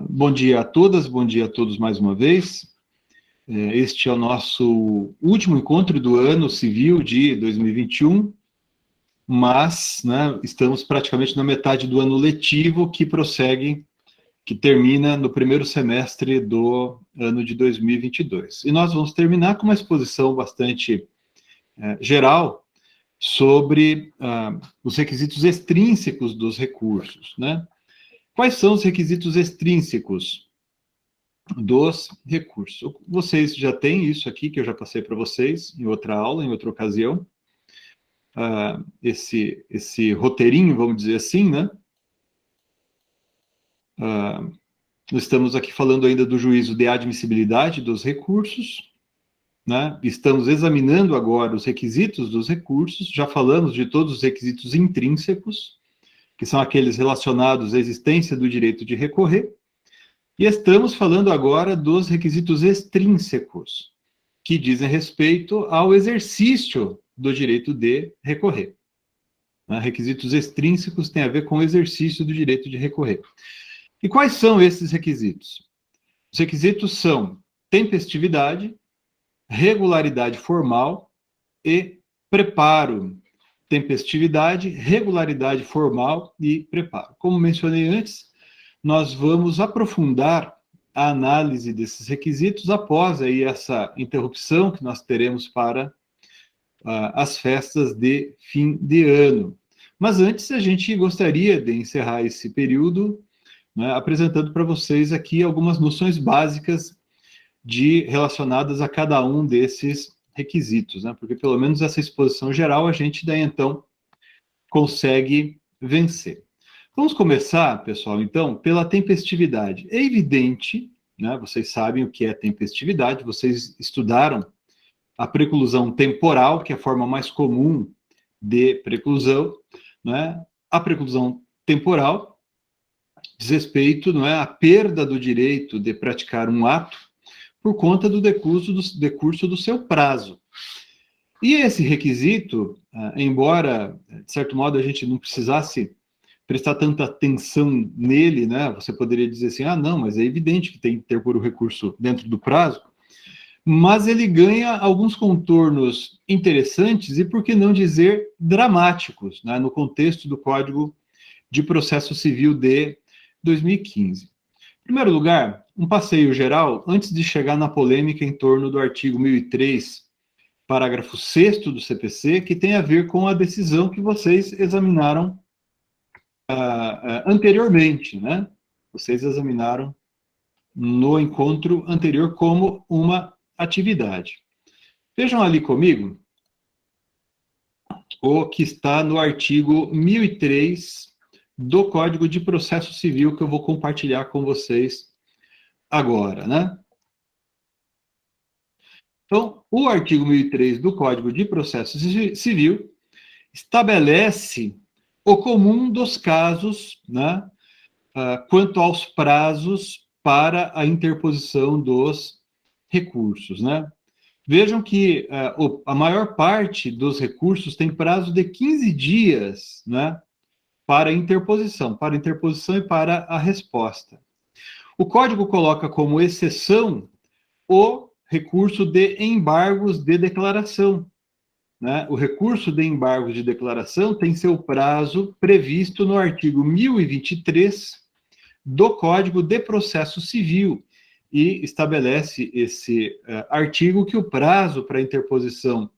Bom dia a todas, bom dia a todos mais uma vez. Este é o nosso último encontro do ano civil de 2021, mas estamos praticamente na metade do ano letivo que prossegue, que termina no primeiro semestre do ano de 2022. E nós vamos terminar com uma exposição bastante geral sobre os requisitos extrínsecos dos recursos, né? Quais são os requisitos extrínsecos dos recursos? Vocês já têm isso aqui, que eu já passei para vocês em outra aula, em outra ocasião. Esse roteirinho, vamos dizer assim, né? Nós estamos aqui falando ainda do juízo de admissibilidade dos recursos, né? Estamos examinando agora os requisitos dos recursos, já falamos de todos os requisitos intrínsecos, que são aqueles relacionados à existência do direito de recorrer, e estamos falando agora dos requisitos extrínsecos, que dizem respeito ao exercício do direito de recorrer. Requisitos extrínsecos têm a ver com o exercício do direito de recorrer. E quais são esses requisitos? Os requisitos são tempestividade, regularidade formal e preparo. Tempestividade, regularidade formal e preparo. Como mencionei antes, nós vamos aprofundar a análise desses requisitos após aí essa interrupção que nós teremos para as festas de fim de ano. Mas antes, a gente gostaria de encerrar esse período, né, apresentando para vocês aqui algumas noções básicas relacionadas a cada um desses requisitos, né? Porque pelo menos essa exposição geral a gente daí então consegue vencer. Vamos começar, pessoal, então, pela tempestividade. É evidente, né, vocês sabem o que é tempestividade, vocês estudaram a preclusão temporal, que é a forma mais comum de preclusão, né? A preclusão temporal diz respeito, não é, à perda do direito de praticar um ato por conta do decurso do seu prazo. E esse requisito, embora, de certo modo, a gente não precisasse prestar tanta atenção nele, né? Você poderia dizer assim, não, mas é evidente que tem que ter por o recurso dentro do prazo, mas ele ganha alguns contornos interessantes e, por que não dizer, dramáticos, né? No contexto do Código de Processo Civil de 2015. Em primeiro lugar, um passeio geral, antes de chegar na polêmica em torno do artigo 1003, parágrafo 6º do CPC, que tem a ver com a decisão que vocês examinaram anteriormente, né? Vocês examinaram no encontro anterior como uma atividade. Vejam ali comigo o que está no artigo 1003 do Código de Processo Civil, que eu vou compartilhar com vocês agora, né? Então, o artigo 1003 do Código de Processo Civil estabelece o comum dos casos, né, quanto aos prazos para a interposição dos recursos, né? Vejam que a maior parte dos recursos tem prazo de 15 dias, né, para a interposição e para a resposta. O Código coloca como exceção o recurso de embargos de declaração, né? O recurso de embargos de declaração tem seu prazo previsto no artigo 1023 do Código de Processo Civil, e estabelece esse artigo que o prazo para a interposição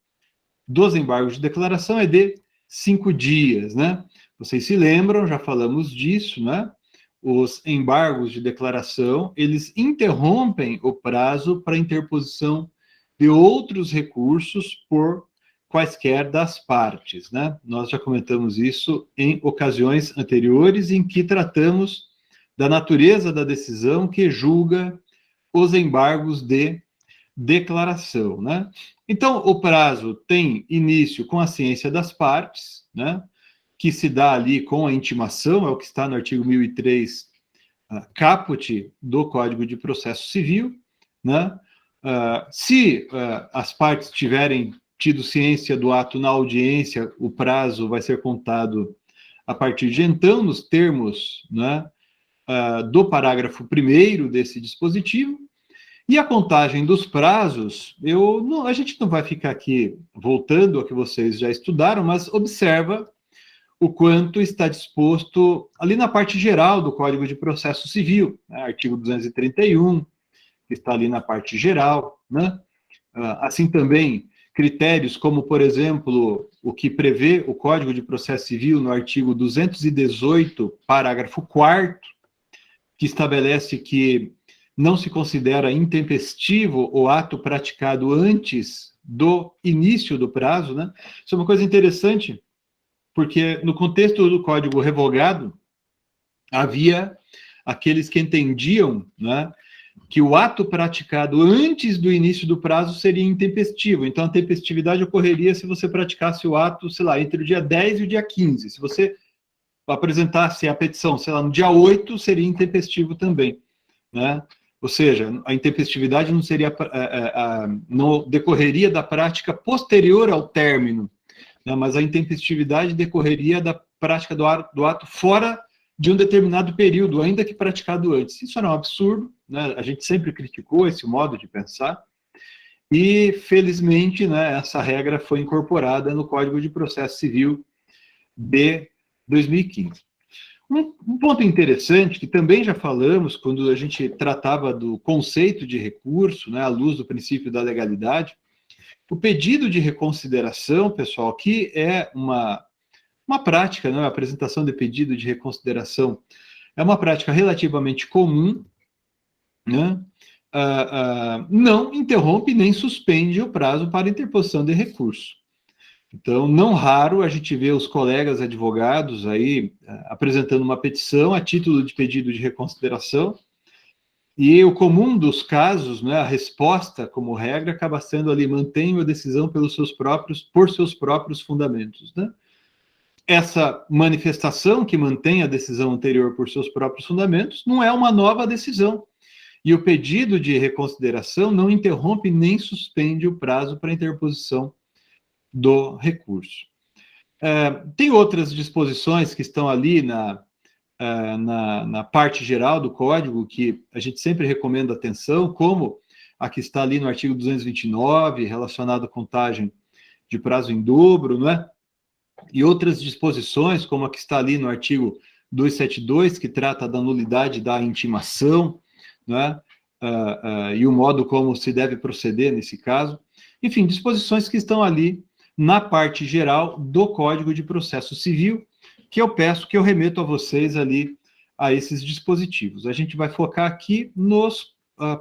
dos embargos de declaração é de 5 dias, né? Vocês se lembram, já falamos disso, né? Os embargos de declaração, eles interrompem o prazo para a interposição de outros recursos por quaisquer das partes, né? Nós já comentamos isso em ocasiões anteriores em que tratamos da natureza da decisão que julga os embargos de declaração, né? Então, o prazo tem início com a ciência das partes, né? Que se dá ali com a intimação, é o que está no artigo 1003, caput do Código de Processo Civil, né? Se as partes tiverem tido ciência do ato na audiência, o prazo vai ser contado a partir de então, nos termos, né, do parágrafo 1º desse dispositivo. E a contagem dos prazos, a gente não vai ficar aqui voltando ao que vocês já estudaram, mas observa o quanto está disposto ali na parte geral do Código de Processo Civil, né? Artigo 231, que está ali na parte geral, né? Assim também, critérios como, por exemplo, o que prevê o Código de Processo Civil no artigo 218, parágrafo 4º, que estabelece que não se considera intempestivo o ato praticado antes do início do prazo, né? Isso é uma coisa interessante, porque no contexto do Código revogado, havia aqueles que entendiam, né, que o ato praticado antes do início do prazo seria intempestivo. Então, a tempestividade ocorreria se você praticasse o ato, sei lá, entre o dia 10 e o dia 15. Se você apresentasse a petição, sei lá, no dia 8, seria intempestivo também, né? Ou seja, a intempestividade não seria, não decorreria da prática posterior ao término, né, mas a intempestividade decorreria da prática do ato fora de um determinado período, ainda que praticado antes. Isso era um absurdo, né? A gente sempre criticou esse modo de pensar, e, felizmente, né, essa regra foi incorporada no Código de Processo Civil de 2015. Um ponto interessante, que também já falamos quando a gente tratava do conceito de recurso, né, à luz do princípio da legalidade, o pedido de reconsideração, pessoal, que é uma prática, né, a apresentação de pedido de reconsideração é uma prática relativamente comum, né, não interrompe nem suspende o prazo para interposição de recurso. Então, não raro a gente vê os colegas advogados aí apresentando uma petição a título de pedido de reconsideração, e o comum dos casos, né, a resposta, como regra, acaba sendo ali, mantenha a decisão por seus próprios fundamentos, né? Essa manifestação que mantém a decisão anterior por seus próprios fundamentos não é uma nova decisão, e o pedido de reconsideração não interrompe nem suspende o prazo para interposição do recurso. Tem outras disposições que estão ali na parte geral do Código, que a gente sempre recomenda atenção, como a que está ali no artigo 229, relacionado à contagem de prazo em dobro, não é? E outras disposições, como a que está ali no artigo 272, que trata da nulidade da intimação, não é? E o modo como se deve proceder nesse caso. Enfim, disposições que estão ali na parte geral do Código de Processo Civil, que eu remeto a vocês ali a esses dispositivos. A gente vai focar aqui nos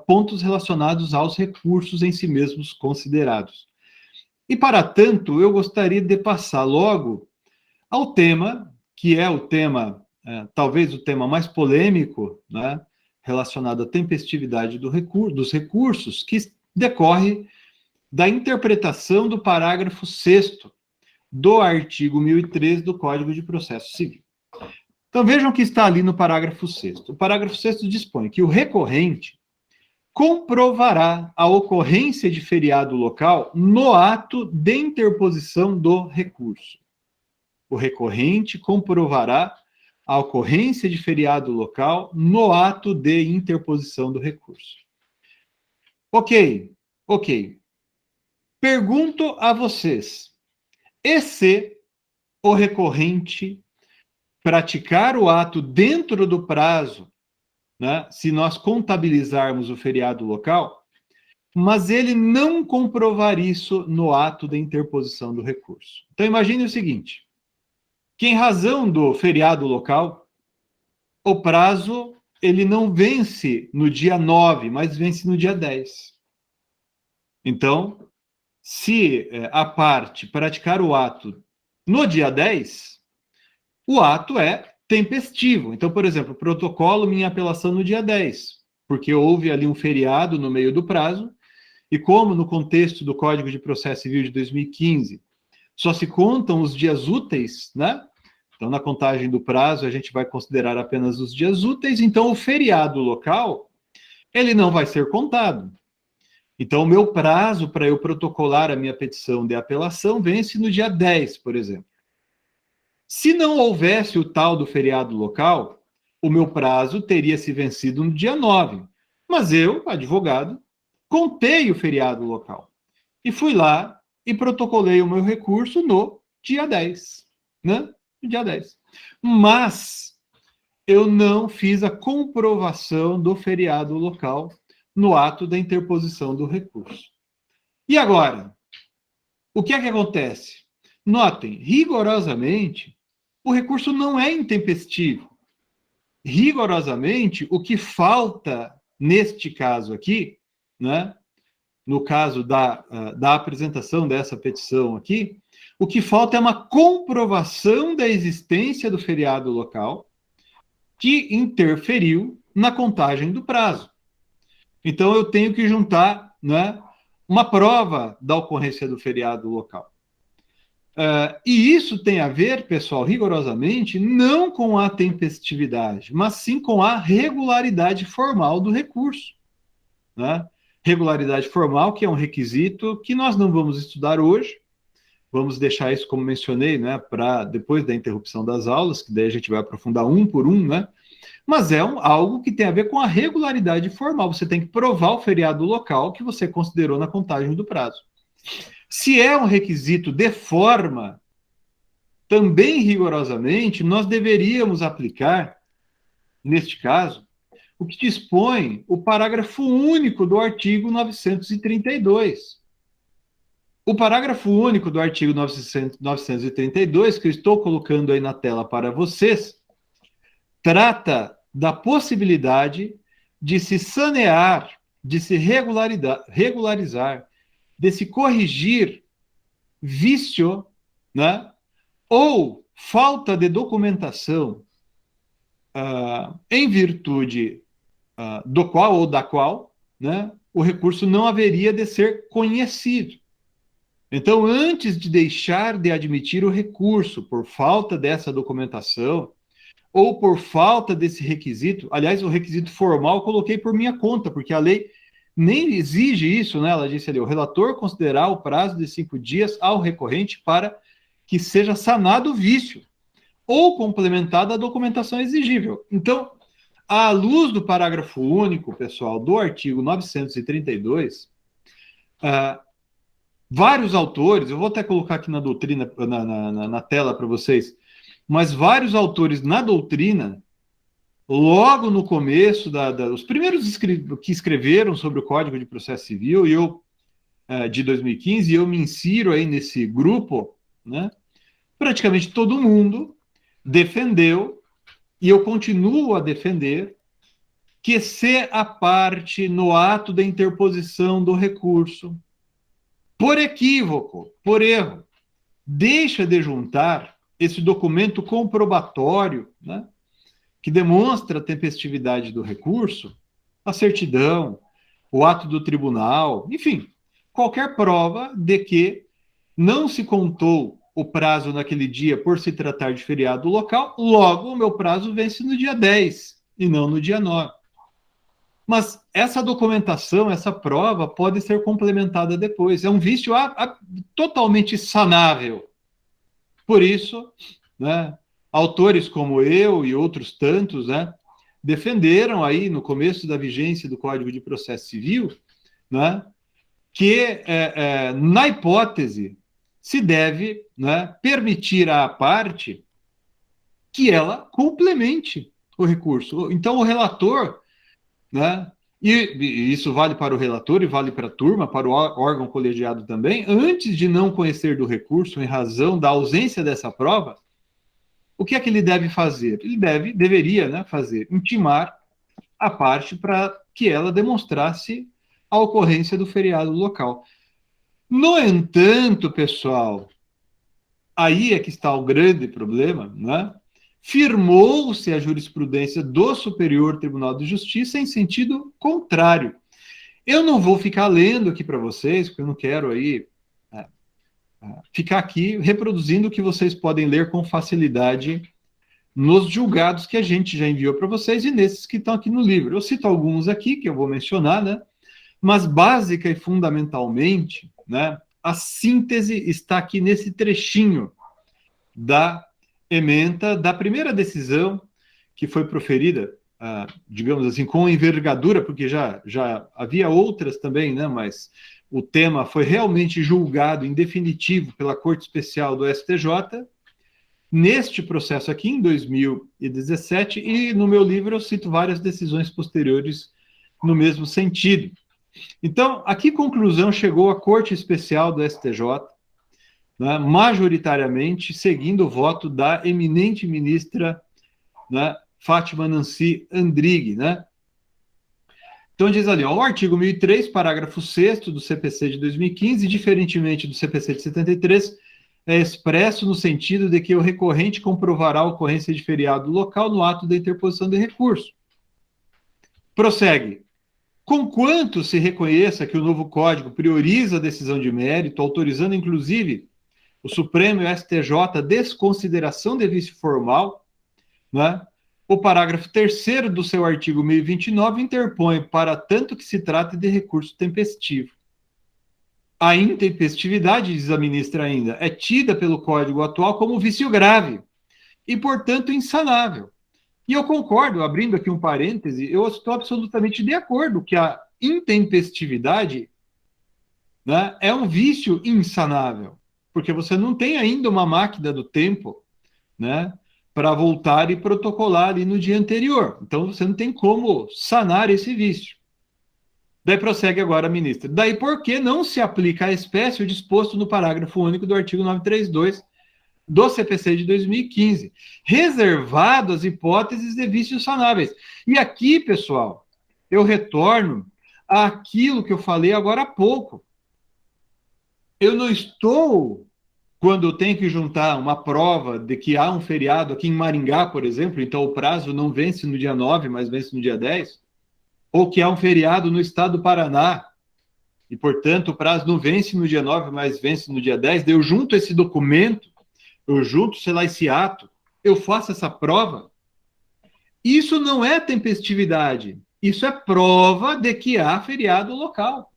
pontos relacionados aos recursos em si mesmos considerados. E, para tanto, eu gostaria de passar logo ao tema, que é o tema, talvez o tema mais polêmico, né, relacionado à tempestividade dos recursos, que decorre da interpretação do parágrafo 6º do artigo 1003 do Código de Processo Civil. Então, vejam que está ali no parágrafo 6º. O parágrafo 6º dispõe que o recorrente comprovará a ocorrência de feriado local no ato de interposição do recurso. O recorrente comprovará a ocorrência de feriado local no ato de interposição do recurso. Ok. Pergunto a vocês, e se o recorrente praticar o ato dentro do prazo, né, se nós contabilizarmos o feriado local, mas ele não comprovar isso no ato de interposição do recurso? Então, imagine o seguinte, que em razão do feriado local, o prazo ele não vence no dia 9, mas vence no dia 10. Então, se a parte praticar o ato no dia 10, o ato é tempestivo. Então, por exemplo, protocolo minha apelação no dia 10, porque houve ali um feriado no meio do prazo, e como no contexto do Código de Processo Civil de 2015, só se contam os dias úteis, né? Então, na contagem do prazo, a gente vai considerar apenas os dias úteis, então o feriado local, ele não vai ser contado. Então, o meu prazo para eu protocolar a minha petição de apelação vence no dia 10, por exemplo. Se não houvesse o tal do feriado local, o meu prazo teria se vencido no dia 9. Mas eu, advogado, contei o feriado local. E fui lá e protocolei o meu recurso no dia 10. Né? No dia 10. Mas eu não fiz a comprovação do feriado local no ato da interposição do recurso. E agora? O que é que acontece? Notem, rigorosamente, o recurso não é intempestivo. Rigorosamente, o que falta neste caso aqui, né, no caso da apresentação dessa petição aqui, o que falta é uma comprovação da existência do feriado local que interferiu na contagem do prazo. Então, eu tenho que juntar, né, uma prova da ocorrência do feriado local. E isso tem a ver, pessoal, rigorosamente, não com a tempestividade, mas sim com a regularidade formal do recurso. Né? Regularidade formal, que é um requisito que nós não vamos estudar hoje, vamos deixar isso, como mencionei, né, para depois da interrupção das aulas, que daí a gente vai aprofundar um por um, né? Mas é algo que tem a ver com a regularidade formal. Você tem que provar o feriado local que você considerou na contagem do prazo. Se é um requisito de forma, também rigorosamente, nós deveríamos aplicar, neste caso, o que dispõe o parágrafo único do artigo 932. O parágrafo único do artigo 932, que eu estou colocando aí na tela para vocês, trata da possibilidade de se sanear, de se regularizar, de se corrigir vício, né, ou falta de documentação em virtude do qual ou da qual, né, o recurso não haveria de ser conhecido. Então, antes de deixar de admitir o recurso por falta dessa documentação ou por falta desse requisito, aliás, o requisito formal eu coloquei por minha conta, porque a lei nem exige isso, né? Ela disse ali, o relator considerar o prazo de 5 dias ao recorrente para que seja sanado o vício ou complementada a documentação exigível. Então, à luz do parágrafo único, pessoal, do artigo 932, vários autores, eu vou até colocar aqui na doutrina, na tela para vocês, mas vários autores na doutrina, logo no começo, os primeiros que escreveram sobre o Código de Processo Civil, de 2015, e eu me insiro aí nesse grupo, né? Praticamente todo mundo defendeu, e eu continuo a defender, que se a parte no ato da interposição do recurso, por equívoco, por erro, deixa de juntar esse documento comprobatório, né, que demonstra a tempestividade do recurso, a certidão, o ato do tribunal, enfim, qualquer prova de que não se contou o prazo naquele dia por se tratar de feriado local, logo o meu prazo vence no dia 10 e não no dia 9. Mas essa documentação, essa prova, pode ser complementada depois. É um vício totalmente sanável. Por isso, né, autores como eu e outros tantos, né, defenderam aí no começo da vigência do Código de Processo Civil, né, que, na hipótese, se deve, né, permitir à parte que ela complemente o recurso. Então, o relator, né, e isso vale para o relator e vale para a turma, para o órgão colegiado também, antes de não conhecer do recurso em razão da ausência dessa prova, o que é que ele deve fazer? Ele deveria, né, fazer, intimar a parte para que ela demonstrasse a ocorrência do feriado local. No entanto, pessoal, aí é que está o grande problema, né? Firmou-se a jurisprudência do Superior Tribunal de Justiça em sentido contrário. Eu não vou ficar lendo aqui para vocês, porque eu não quero aí ficar aqui reproduzindo o que vocês podem ler com facilidade nos julgados que a gente já enviou para vocês e nesses que estão aqui no livro. Eu cito alguns aqui que eu vou mencionar, né? Mas básica e fundamentalmente, né, a síntese está aqui nesse trechinho da ementa da primeira decisão que foi proferida, digamos assim, com envergadura, porque já havia outras também, né, mas o tema foi realmente julgado em definitivo pela Corte Especial do STJ, neste processo aqui, em 2017, e no meu livro eu cito várias decisões posteriores no mesmo sentido. Então, a que conclusão chegou a Corte Especial do STJ, né, majoritariamente seguindo o voto da eminente ministra, né, Fátima Nancy Andrighi, né? Então diz ali, ó, o artigo 1003, parágrafo 6º do CPC de 2015, diferentemente do CPC de 73, é expresso no sentido de que o recorrente comprovará a ocorrência de feriado local no ato da interposição de recurso. Prossegue. Conquanto se reconheça que o novo Código prioriza a decisão de mérito, autorizando, inclusive, o Supremo e o STJ a desconsideração de vício formal, né? O parágrafo 3º do seu artigo 1029 interpõe para tanto que se trate de recurso tempestivo. A intempestividade, diz a ministra ainda, é tida pelo Código atual como vício grave e, portanto, insanável. E eu concordo, abrindo aqui um parêntese, eu estou absolutamente de acordo que a intempestividade, né, é um vício insanável, porque você não tem ainda uma máquina do tempo, né, para voltar e protocolar ali no dia anterior. Então, você não tem como sanar esse vício. Daí prossegue agora a ministra. Daí por que não se aplica à espécie o disposto no parágrafo único do artigo 932 do CPC de 2015, reservado às hipóteses de vícios sanáveis. E aqui, pessoal, eu retorno àquilo que eu falei agora há pouco. Eu não estou, quando eu tenho que juntar uma prova de que há um feriado aqui em Maringá, por exemplo, então o prazo não vence no dia 9, mas vence no dia 10, ou que há um feriado no estado do Paraná, e, portanto, o prazo não vence no dia 9, mas vence no dia 10, daí eu junto esse documento, eu junto, sei lá, esse ato, eu faço essa prova. Isso não é tempestividade, isso é prova de que há feriado local.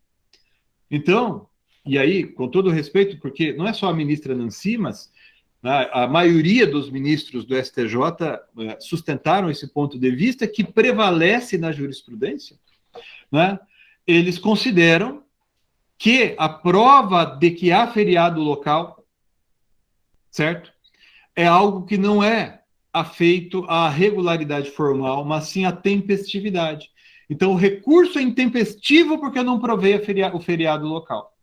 Então, e aí, com todo respeito, porque não é só a ministra Nancy, mas a maioria dos ministros do STJ sustentaram esse ponto de vista que prevalece na jurisprudência, né? Eles consideram que a prova de que há feriado local, certo? É algo que não é afeito à regularidade formal, mas sim à tempestividade. Então, o recurso é intempestivo porque eu não provei o feriado local.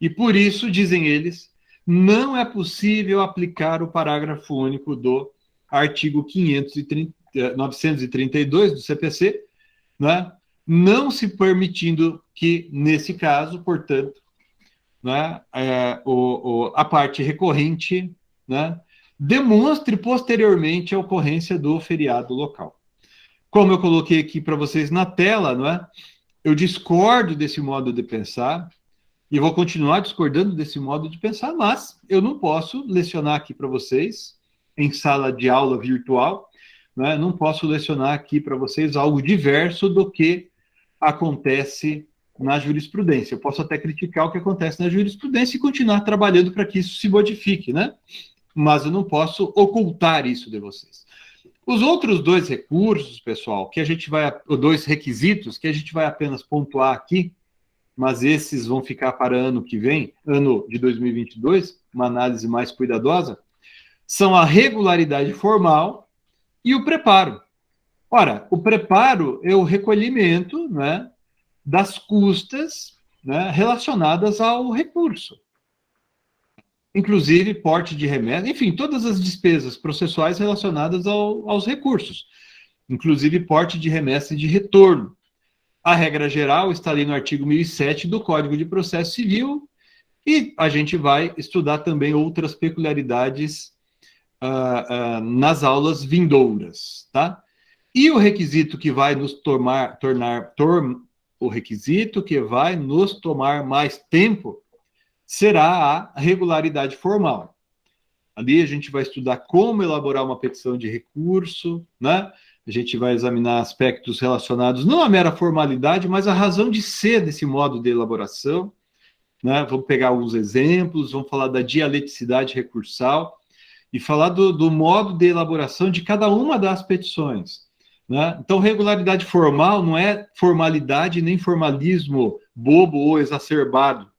E por isso, dizem eles, não é possível aplicar o parágrafo único do artigo 932 do CPC, né? Não se permitindo que, nesse caso, portanto, né, a parte recorrente, né, demonstre posteriormente a ocorrência do feriado local. Como eu coloquei aqui para vocês na tela, não é? Eu discordo desse modo de pensar e vou continuar discordando desse modo de pensar, mas eu não posso lecionar aqui para vocês em sala de aula virtual, né? Não posso lecionar aqui para vocês algo diverso do que acontece na jurisprudência. Eu posso até criticar o que acontece na jurisprudência e continuar trabalhando para que isso se modifique, né? Mas eu não posso ocultar isso de vocês. Os outros dois recursos, pessoal, que a gente vai, os dois requisitos que a gente vai apenas pontuar aqui, mas esses vão ficar para ano que vem, ano de 2022, uma análise mais cuidadosa, são a regularidade formal e o preparo. Ora, o preparo é o recolhimento, né, das custas, né, relacionadas ao recurso. Inclusive porte de remessa, enfim, todas as despesas processuais relacionadas aos recursos, inclusive porte de remessa e de retorno. A regra geral está ali no artigo 1007 do Código de Processo Civil, e a gente vai estudar também outras peculiaridades nas aulas vindouras, tá? E o requisito que vai nos o requisito que vai nos tomar mais tempo será a regularidade formal. Ali a gente vai estudar como elaborar uma petição de recurso, né? A gente vai examinar aspectos relacionados não à mera formalidade, mas à razão de ser desse modo de elaboração, né? Vamos pegar alguns exemplos, vamos falar da dialeticidade recursal, e falar do modo de elaboração de cada uma das petições. Né? Então, regularidade formal não é formalidade nem formalismo bobo ou exacerbado.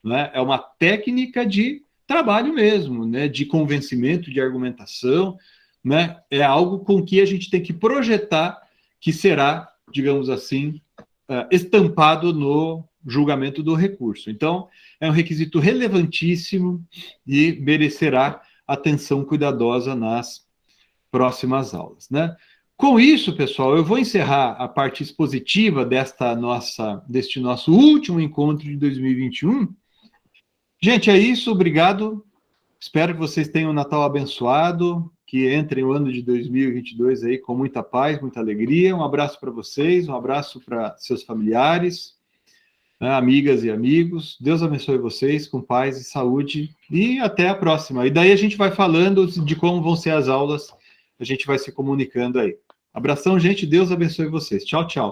Né? É uma técnica de trabalho mesmo, né? De convencimento, de argumentação. Né? É algo com que a gente tem que projetar que será, digamos assim, estampado no julgamento do recurso. Então, é um requisito relevantíssimo e merecerá atenção cuidadosa nas próximas aulas, né? Com isso, pessoal, eu vou encerrar a parte expositiva deste nosso último encontro de 2021. Gente, é isso, obrigado. Espero que vocês tenham um Natal abençoado, que entrem o ano de 2022 aí com muita paz, muita alegria. Um abraço para vocês, um abraço para seus familiares, né, amigas e amigos. Deus abençoe vocês com paz e saúde e até a próxima. E daí a gente vai falando de como vão ser as aulas, a gente vai se comunicando aí. Abração, gente. Deus abençoe vocês. Tchau, tchau.